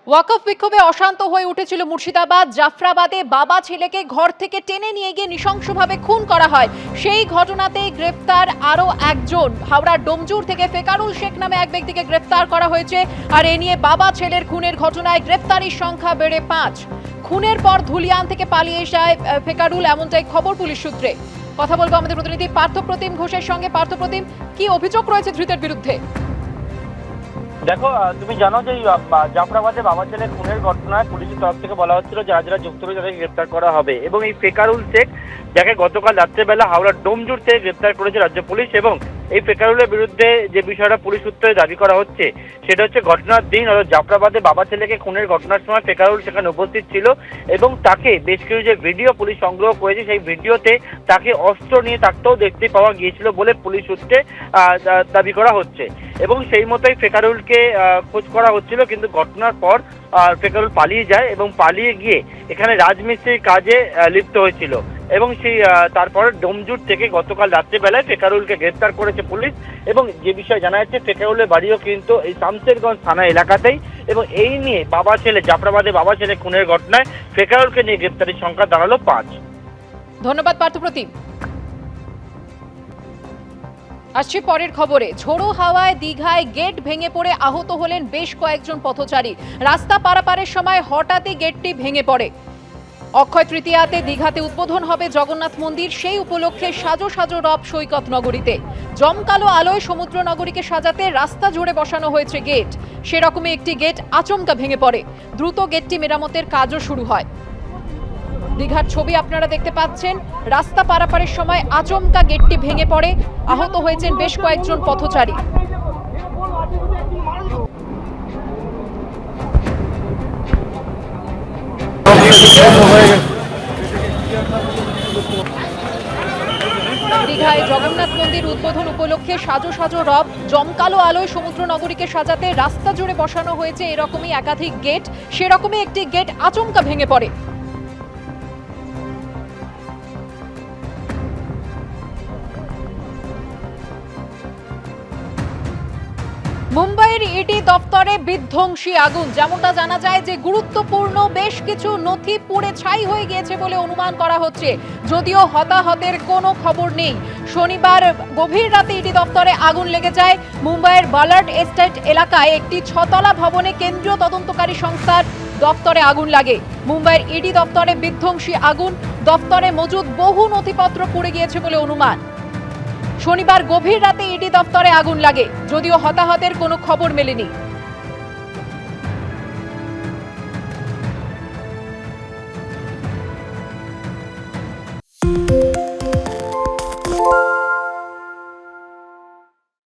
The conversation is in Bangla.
ওয়াকফ বিক্ষোভে অশান্ত হয়ে উঠেছিল মুর্শিদাবাদ। জাফরাবাদে বাবা ছেলেকে ঘর থেকে টেনে নিয়ে গিয়ে নৃশংসভাবে খুন করা হয়। সেই ঘটনাতেই গ্রেফতার আরও একজন। হাওড়ার ডোমজুর থেকে ফেকারুল শেখ নামে এক ব্যক্তিকে গ্রেফতার করা হয়েছে। আর এ নিয়ে বাবা ছেলের খুনের ঘটনায় গ্রেফতারির সংখ্যা বেড়ে 5। খুনের পর ধুলিয়ান থেকে পালিয়ে যায় ফেকারুল, এমনটাই খবর পুলিশ সূত্রে। কথা বলবো আমাদের প্রতিনিধি পার্থপ্রতিম ঘোষের সঙ্গে। পার্থপ্রতিম, কি অভিযোগ রয়েছে ধৃতের বিরুদ্ধে? দেখো, তুমি জানো যে জাফরাবাদে বাবা ছেলের খুনের ঘটনায় পুলিশের তরফ থেকে বলা হচ্ছিল যারা যারা যুক্ত রয়েছে তাদেরকে গ্রেপ্তার করা হবে, এবং এই ফেকারুল শেখ যাকে গতকাল রাত্রেবেলা হাওড়ার ডোমজুর থেকে গ্রেপ্তার করেছে রাজ্য পুলিশ, এবং এই ফেকারুলের বিরুদ্ধে যে বিষয়টা পুলিশ সূত্রে দাবি করা হচ্ছে সেটা হচ্ছে ঘটনার দিন অর্থাৎ জাফরাবাদে বাবা ছেলেকে খুনের ঘটনার সময় ফেকারুল সেখানে উপস্থিত ছিল, এবং তাকে বেশ কিছু যে ভিডিও পুলিশ সংগ্রহ করেছে সেই ভিডিওতে তাকে অস্ত্র নিয়ে থাকতেও দেখতে পাওয়া গিয়েছিল বলে পুলিশ সূত্রে দাবি করা হচ্ছে। এবং সেই মতোই ফেকারুলকে খোঁজ করা হচ্ছিল, কিন্তু ঘটনার পর ফেকারুল পালিয়ে যায় এবং পালিয়ে গিয়ে এখানে রাজমিস্ত্রির কাজে লিপ্ত হয়েছিল, এবং সেই তারপর ডোমজুর থেকে গতকাল রাত্রিবেলায় ফেকারুলকে গ্রেপ্তার করেছে পুলিশ। এবং যে বিষয়ে জানা যাচ্ছে ফেকারুলের বাড়িও কিন্তু এই শামশেরগঞ্জ থানা এলাকাতেই, এবং এই নিয়ে বাবা ছেলে জাফরাবাদে বাবা ছেলে খুনের ঘটনায় ফেকারুলকে নিয়ে গ্রেপ্তারির সংখ্যা দাঁড়ালো 5। ধন্যবাদ পার্থপ্রতিম। আসছে পরের খবরে। ঝোড়ো হাওয়ায় দীঘায় গেট ভেঙে পড়ে আহত হলেন বেশ কয়েকজন পথচারী। রাস্তা পারাপারের সময় হঠাৎই গেটটি ভেঙে পড়ে। অক্ষয় তৃতীয়াতে দীঘাতে উদ্বোধন হবে জগন্নাথ মন্দির, সেই উপলক্ষে সাজো সাজো রব সৈকত নগরীতে। জমকালো আলোয় সমুদ্র নগরীকে সাজাতে রাস্তা জুড়ে বসানো হয়েছে গেট। সেরকমই একটি গেট আচমকা ভেঙে পড়ে। দ্রুত গেটটি মেরামতের কাজও শুরু হয়। দীঘার ছবি আপনারা দেখতে পাচ্ছেন। রাস্তা পারাপারের সময় আচমকা গেটটি ভেঙে পড়ে। আহত হয়েছেন বেশ কয়েকজন পথচারী। দীঘায় জগন্নাথ মন্দির উদ্বোধন উপলক্ষে সাজো সাজো রব, জমকালো আলোয় সমুদ্র নগরীকে সাজাতে রাস্তা জুড়ে বসানো হয়েছে এরকমই একাধিক গেট। সেরকমই একটি গেট আচমকা ভেঙে পড়ে। মুম্বাইয়ের ইডি দপ্তরে বিধ্বংসী আগুন। যেমনটা জানা যায় যে গুরুত্বপূর্ণ বেশ কিছু নথি পুড়ে ছাই হয়ে গিয়েছে বলে অনুমান করা হচ্ছে, যদিও হতাহতের কোনো খবর নেই। শনিবার গভীর রাতে ইডি দপ্তরে আগুন লেগে যায়। মুম্বাইয়ের বালার্ড এস্টেট এলাকায় একটি 6তলা ভবনে কেন্দ্রীয় তদন্তকারী সংস্থার দপ্তরে আগুন লাগে। মুম্বাইয়ের ইডি দপ্তরে বিধ্বংসী আগুন। দপ্তরে মজুদ বহু নথিপত্র পুড়ে গিয়েছে বলে অনুমান। শনিবার গভীর রাতে ইডি দপ্তরে আগুন লাগে, যদিও হতাহতের কোনো খবর মেলেনি।